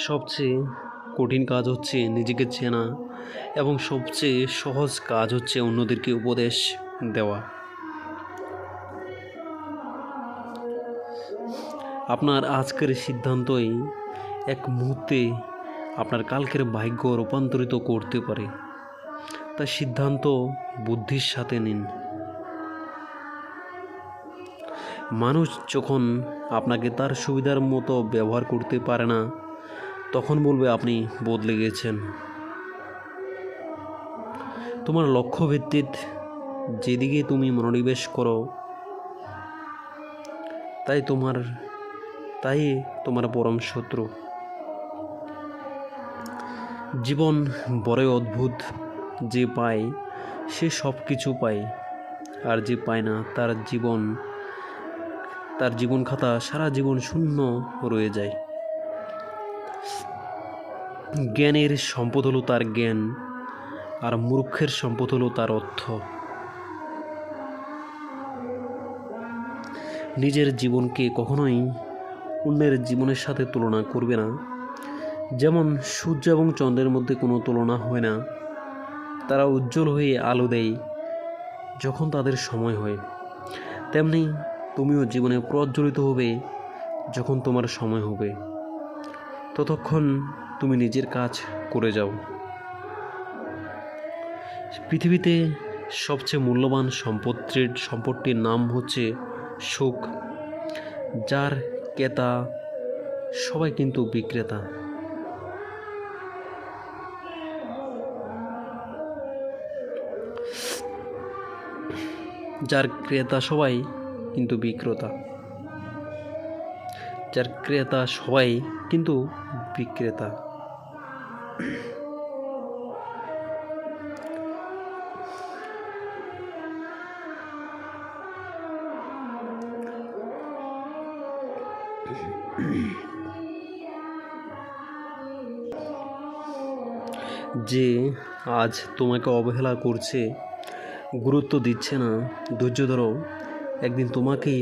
সবচেয়ে কঠিন কাজ হচ্ছে নিজেকে চেনা এবং সবচেয়ে সহজ কাজ হচ্ছে অন্যদেরকে উপদেশ দেওয়া। আপনার আজকের সিদ্ধান্তই এক মুহূর্তে আপনার কালকের ভাগ্য রূপান্তরিত করতে পারে। তাই সিদ্ধান্ত বুদ্ধির সাথে নিন। মানুষ যখন আপনাকে তার সুবিধার মতো ব্যবহার করতে পারে না, তখন বলবে আপনি বদলে গেছেন। তোমার লক্ষ্য ভিত্তিক যেদিকে তুমি মনোনিবেশ করো, তাই তোমার পরম শত্রু। জীবন বড়ই অদ্ভুত। যে পায় সে সব কিছু পায়, আর যে পায় না তার জীবন খাতা সারা জীবন শূন্য রয়ে যায়। জ্ঞানের সম্পদ হলো তার জ্ঞান, আর মূর্খের সম্পদ হলো তার অর্থ। নিজের জীবনকে কখনোই অন্যের জীবনের সাথে তুলনা করবে না। যেমন সূর্য এবং চন্দ্রের মধ্যে কোনো তুলনা হয় না। তারা উজ্জ্বল হয়ে আলো দেয় যখন তাদের সময় হয়। তেমনি তুমিও জীবনে প্রজ্বলিত হবে যখন তোমার সময় হবে। ততক্ষণ তুমি নিজের কাজ করে যাও। পৃথিবীতে সবচেয়ে মূল্যবান সম্পদটির নাম হচ্ছে সুখ। যার ক্রেতা সবাই কিন্তু বিক্রেতা। যার ক্রেতা সবাই কিন্তু বিক্রেতা। যার ক্রেতা সবাই কিন্তু বিক্রেতা। যে আজ তোমাকে অবহেলা করছে, গুরুত্ব দিচ্ছে না, ধৈর্য ধরো। একদিন তোমাকেই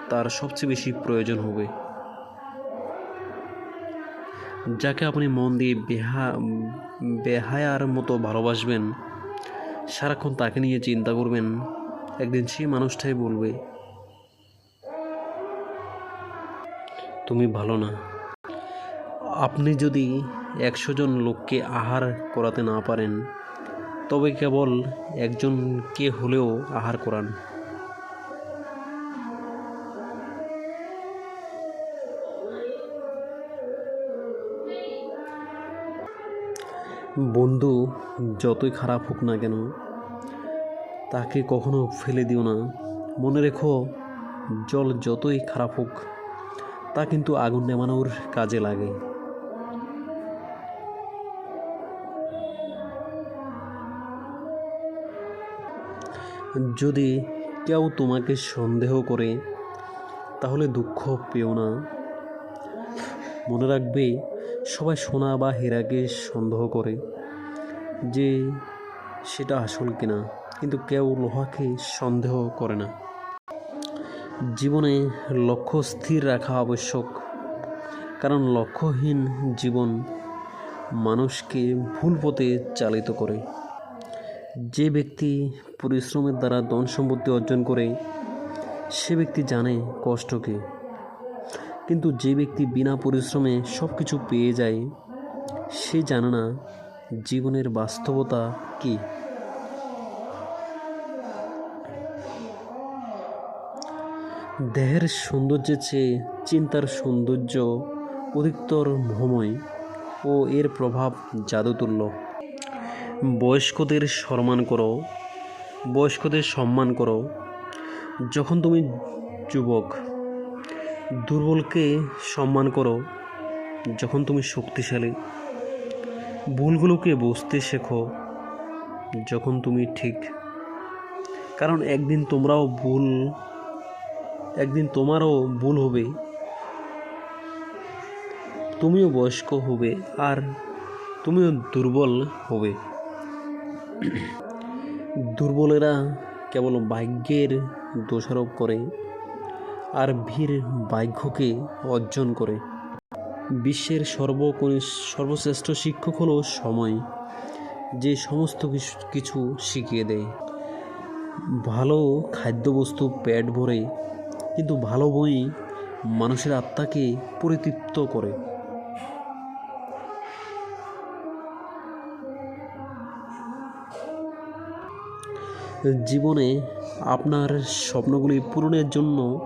তার সবচেয়ে বেশি প্রয়োজন হবে। যাকে আপনি মন দিয়ে বেহায়ার মতো ভালোবাসবেন, সারাক্ষণ তাকে নিয়ে চিন্তা করবেন, একদিন সেই মানুষটাই বলবে তুমি ভালো না। আপনি যদি 100 জন লোককে আহার করাতে না পারেন, তবে কেবল একজনকে হলেও আহার করান। বন্ধু যতই খারাপ হোক না কেন, তাকে কখনো ফেলে দিও না। মনে রেখো, জল যতই খারাপ হোক, তা কিন্তু আগুন নেভানোর কাজে লাগে। যদি কেউ তোমাকে সন্দেহ করে, তাহলে দুঃখ পেও না। মনে রাখবে, সবাই সোনা বা হীরাকে সন্দেহ করে যে সেটা আসল কিনা, কিন্তু কেউ লোহাকে সন্দেহ করে না। জীবনে লক্ষ্য স্থির রাখা আবশ্যক, কারণ লক্ষ্যহীন জীবন মানুষকে ভুল পথে চালিত করে। যে ব্যক্তি পরিশ্রমের দ্বারা ধন সম্পত্তি অর্জন করে, সে ব্যক্তি জানে কষ্ট কী। কিন্তু যে ব্যক্তি বিনা পরিশ্রমে সব কিছু পেয়ে যায়, সে জানে না জীবনের বাস্তবতা কী। দেহের সৌন্দর্যের চেয়ে চিন্তার সৌন্দর্য অধিকতর মোহময় ও এর প্রভাব জাদুতুল্য। বয়স্কদের সম্মান করো যখন তুমি যুবক। দুর্বলকে সম্মান করো যখন তুমি শক্তিশালী। ভুলগুলোকে বুঝতে শেখো যখন তুমি ঠিক। কারণ একদিন তোমারও ভুল হবে, তুমিও বয়স্ক হবে, আর তুমিও দুর্বল হবে। দুর্বলেরা কেবল ভাগ্যের দোষারোপ করে, আর বীর ভাগ্যকে অর্জন করে। বিশ্বের সর্বশ্রেষ্ঠ শিক্ষক হলো সময়, যে সমস্ত কিছু শিখিয়ে দেয়। ভালো খাদ্যবস্তু পেট ভরে, কিন্তু ভালো বই মানুষের আত্মাকে পরিতৃপ্ত করে। জীবনে আপনার স্বপ্নগুলি পূরণের জন্য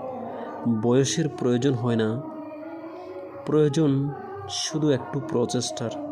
বয়সের প্রয়োজন হয় না, প্রয়োজন শুধু একটু প্রচেষ্টার।